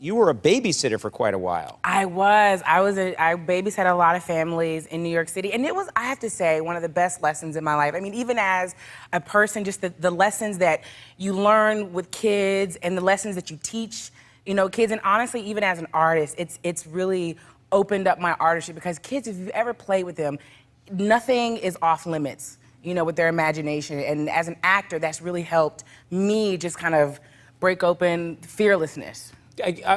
you were a babysitter for quite a while. I babysat a lot of families in New York City, and it was, I have to say, one of the best lessons in my life. I mean, even as a person, just the lessons that you learn with kids and the lessons that you teach, you know, kids, and honestly, even as an artist, it's really opened up my artistry, because kids, if you've ever played with them, nothing is off limits, you know, with their imagination. And as an actor, that's really helped me just kind of break open fearlessness.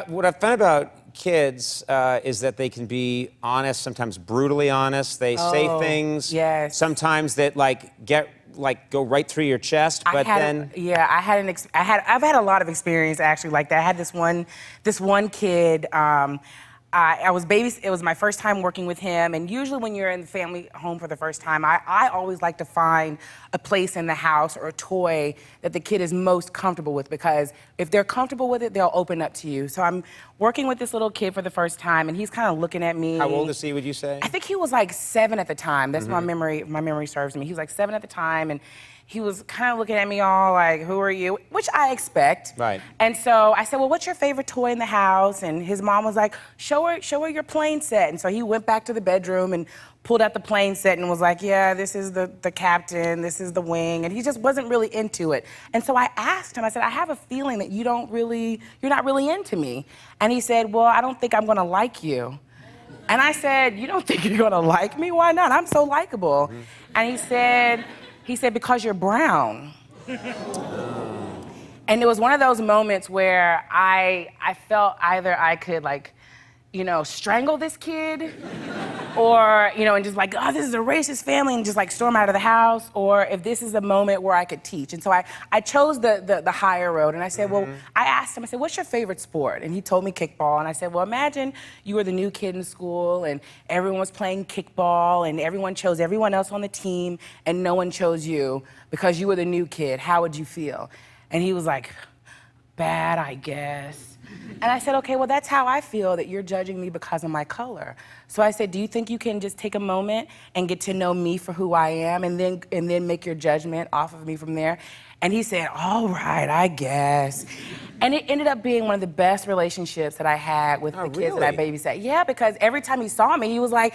What I've found about kids is that they can be honest, sometimes brutally honest. They say things sometimes that go right through your chest. But I've had a lot of experience actually like that. I had this one kid. It was my first time working with him, and usually when you're in the family home for the first time, I always like to find a place in the house or a toy that the kid is most comfortable with, because if they're comfortable with it, they'll open up to you. So I'm working with this little kid for the first time, and he's kind of looking at me. How old is he, would you say? I think he was like 7 at the time. That's my memory serves me. He was like 7 at the time, and he was kind of looking at me all like, who are you? Which I expect. Right. And so I said, well, what's your favorite toy in the house? And his mom was like, show her your plane set. And so he went back to the bedroom and pulled out the plane set and was like, yeah, this is the captain, this is the wing. And he just wasn't really into it. And so I asked him, I said, I have a feeling that you're not really into me. And he said, well, I don't think I'm gonna like you. And I said, you don't think you're gonna like me? Why not? I'm so likable. And he said, because you're brown. And it was one of those moments where I felt either I could, like, you know, strangle this kid, or, you know, and just like, oh, this is a racist family, and just like storm out of the house, or if this is a moment where I could teach. And so I chose the higher road, and I said, well, I asked him, I said, what's your favorite sport? And he told me kickball, and I said, well, imagine you were the new kid in school, and everyone was playing kickball, and everyone chose everyone else on the team, and no one chose you because you were the new kid. How would you feel? And he was like, bad, I guess. And I said, okay, well, that's how I feel, that you're judging me because of my color. So I said, do you think you can just take a moment and get to know me for who I am, and then make your judgment off of me from there? And he said, all right, I guess. And it ended up being one of the best relationships that I had with the kids that I babysat. Yeah, because every time he saw me, he was like,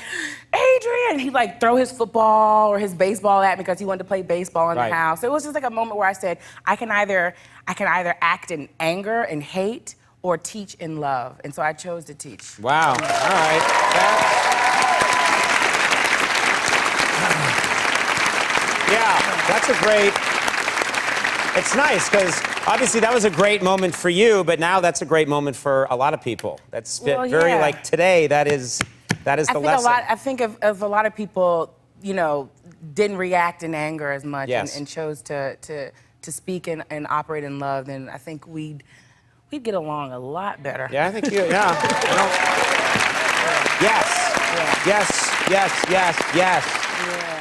Adrienne! He'd like throw his football or his baseball at me because he wanted to play baseball in the house. So it was just like a moment where I said, I can either act in anger and hate, or teach in love. And so I chose to teach. Wow, all right. That's a great, it's nice, because obviously that was a great moment for you, but now that's a great moment for a lot of people. That's very, like, today, that is the lesson. I think of a lot of people, you know, didn't react in anger as much, and chose to speak and operate in love, then I think we'd get along a lot better. Yeah, I think yes. Yes.